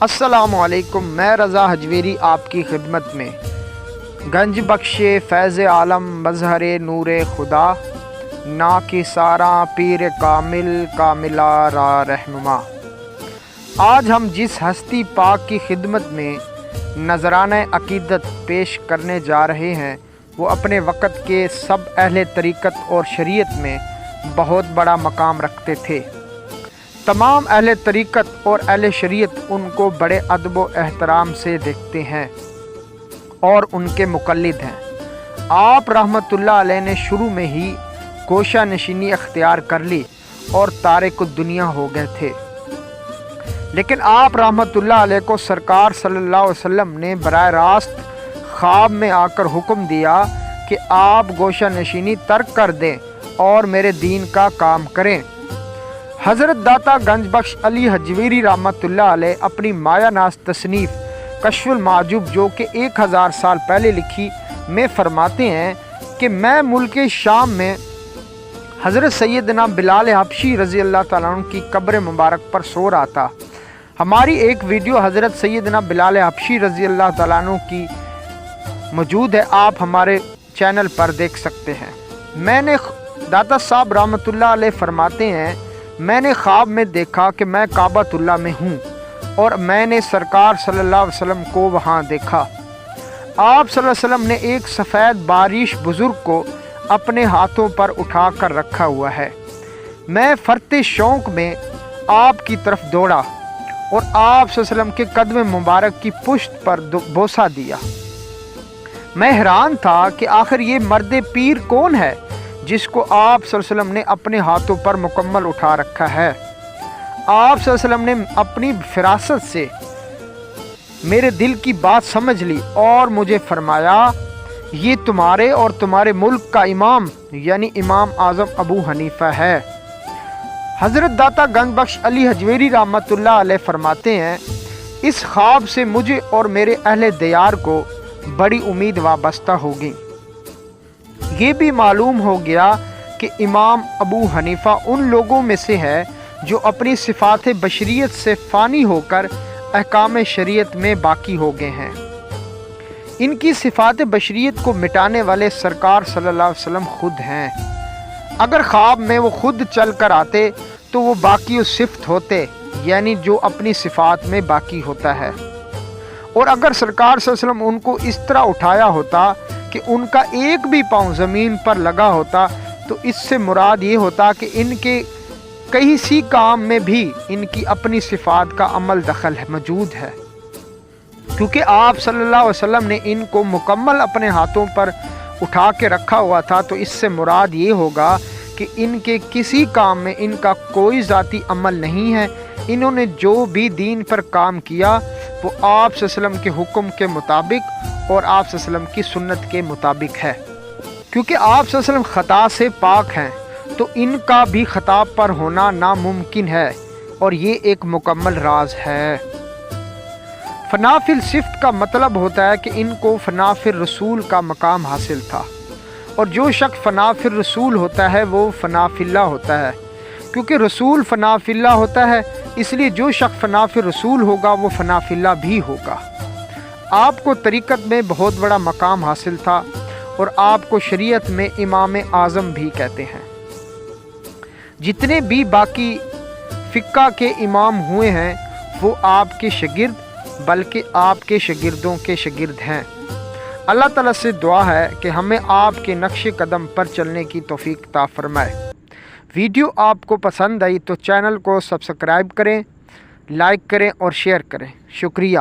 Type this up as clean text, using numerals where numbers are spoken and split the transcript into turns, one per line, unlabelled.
السلام علیکم، میں رضا حجویری آپ کی خدمت میں۔ گنج بخش فیض عالم مظہر نور خدا، نا کی ساراں پیر کامل کاملہ را رہنما۔ آج ہم جس ہستی پاک کی خدمت میں نذرانہ عقیدت پیش کرنے جا رہے ہیں، وہ اپنے وقت کے سب اہل طریقت اور شریعت میں بہت بڑا مقام رکھتے تھے۔ تمام اہل طریقت اور اہل شریعت ان کو بڑے ادب و احترام سے دیکھتے ہیں اور ان کے مقلد ہیں۔ آپ رحمۃ اللہ علیہ نے شروع میں ہی گوشہ نشینی اختیار کر لی اور تارک الدنیا ہو گئے تھے، لیکن آپ رحمۃ اللہ علیہ کو سرکار صلی اللہ علیہ وسلم نے براہ راست خواب میں آ کر حکم دیا کہ آپ گوشہ نشینی ترک کر دیں اور میرے دین کا کام کریں۔ حضرت داتا گنج بخش علی حجویری رحمۃ اللہ علیہ اپنی مایہ ناز تصنیف کشف المعجوب، جو کہ 1000 سال پہلے لکھی، میں فرماتے ہیں کہ میں ملک شام میں حضرت سیدنا بلال حبشی رضی اللہ تعالیٰ عنہ کی قبر مبارک پر سو رہا تھا۔ ہماری ایک ویڈیو حضرت سیدنا بلال حبشی رضی اللہ تعالیٰ عنہ کی موجود ہے، آپ ہمارے چینل پر دیکھ سکتے ہیں۔ میں نے داتا صاحب رحمۃ اللہ علیہ فرماتے ہیں، میں نے خواب میں دیکھا کہ میں کعبۃ اللہ میں ہوں اور میں نے سرکار صلی اللہ علیہ وسلم کو وہاں دیکھا۔ آپ صلی اللہ علیہ وسلم نے ایک سفید باریش بزرگ کو اپنے ہاتھوں پر اٹھا کر رکھا ہوا ہے۔ میں فرتے شوق میں آپ کی طرف دوڑا اور آپ صلی اللہ علیہ وسلم کے قدم مبارک کی پشت پر بوسہ دیا۔ میں حیران تھا کہ آخر یہ مرد پیر کون ہے جس کو آپ صلی اللہ علیہ وسلم نے اپنے ہاتھوں پر مکمل اٹھا رکھا ہے۔ آپ صلی اللہ علیہ وسلم نے اپنی فراست سے میرے دل کی بات سمجھ لی اور مجھے فرمایا، یہ تمہارے اور تمہارے ملک کا امام یعنی امام اعظم ابو حنیفہ ہے۔ حضرت داتا گنج بخش علی حجویری رحمۃ اللہ علیہ فرماتے ہیں، اس خواب سے مجھے اور میرے اہل دیار کو بڑی امید وابستہ ہوگی۔ یہ بھی معلوم ہو گیا کہ امام ابو حنیفہ ان لوگوں میں سے ہے جو اپنی صفات بشریت سے فانی ہو کر احکام شریعت میں باقی ہو گئے ہیں۔ ان کی صفات بشریت کو مٹانے والے سرکار صلی اللہ علیہ وسلم خود ہیں۔ اگر خواب میں وہ خود چل کر آتے تو وہ باقی صفت ہوتے، یعنی جو اپنی صفات میں باقی ہوتا ہے، اور اگر سرکار صلی اللہ علیہ وسلم ان کو اس طرح اٹھایا ہوتا کہ ان کا ایک بھی پاؤں زمین پر لگا ہوتا، تو اس سے مراد یہ ہوتا کہ ان کے کسی کام میں بھی ان کی اپنی صفات کا عمل دخل موجود ہے، کیونکہ آپ صلی اللہ علیہ وسلم نے ان کو مکمل اپنے ہاتھوں پر اٹھا کے رکھا ہوا تھا۔ تو اس سے مراد یہ ہوگا کہ ان کے کسی کام میں ان کا کوئی ذاتی عمل نہیں ہے۔ انہوں نے جو بھی دین پر کام کیا وہ آپ صلی اللہ علیہ وسلم کے حکم کے مطابق اور آپ صلی اللہ علیہ وسلم کی سنت کے مطابق ہے۔ کیونکہ آپ صلی اللہ علیہ وسلم خطا سے پاک ہیں تو ان کا بھی خطا پر ہونا ناممکن ہے، اور یہ ایک مکمل راز ہے۔ فنا فی الصفت کا مطلب ہوتا ہے کہ ان کو فنا فی الرسول کا مقام حاصل تھا، اور جو شخص فنا فی الرسول ہوتا ہے وہ فنا فی اللہ ہوتا ہے۔ کیونکہ رسول فنا فی اللہ ہوتا ہے، اس لیے جو شخص فنا فی الرسول ہوگا وہ فنا فی اللہ بھی ہوگا۔ آپ کو طریقت میں بہت بڑا مقام حاصل تھا، اور آپ کو شریعت میں امام اعظم بھی کہتے ہیں۔ جتنے بھی باقی فقہ کے امام ہوئے ہیں وہ آپ کے شاگرد بلکہ آپ کے شاگردوں کے شاگرد ہیں۔ اللہ تعالیٰ سے دعا ہے کہ ہمیں آپ کے نقش قدم پر چلنے کی توفیق عطا فرمائے۔ ویڈیو آپ کو پسند آئی تو چینل کو سبسکرائب کریں، لائک کریں اور شیئر کریں۔ شکریہ۔